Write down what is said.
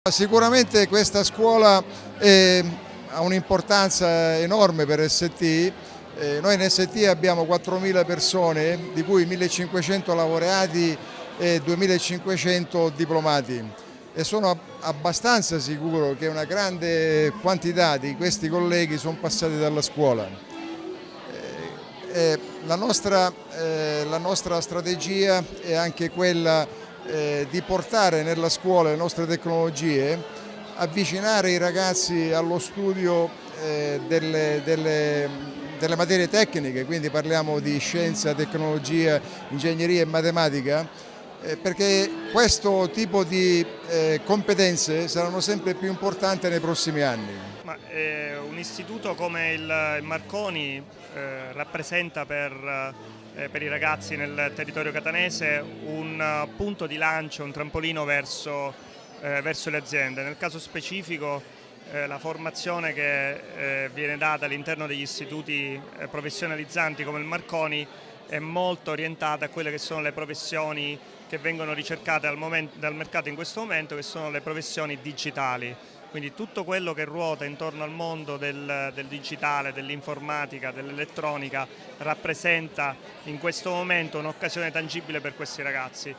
Sicuramente questa scuola ha un'importanza enorme per ST. Noi in ST abbiamo 4.000 persone, di cui 1.500 laureati e 2.500 diplomati, e sono abbastanza sicuro che una grande quantità di questi colleghi sono passati dalla scuola. La nostra strategia è anche quella di portare nella scuola le nostre tecnologie, avvicinare i ragazzi allo studio delle materie tecniche, quindi parliamo di scienza, tecnologia, ingegneria e matematica, perché questo tipo di competenze saranno sempre più importanti nei prossimi anni. Un istituto come il Marconi rappresenta per i ragazzi nel territorio catanese un punto di lancio, un trampolino verso le aziende. Nel caso specifico la formazione che viene data all'interno degli istituti professionalizzanti come il Marconi è molto orientata a quelle che sono le professioni che vengono ricercate dal mercato in questo momento, che sono le professioni digitali. Quindi tutto quello che ruota intorno al mondo del digitale, dell'informatica, dell'elettronica rappresenta in questo momento un'occasione tangibile per questi ragazzi.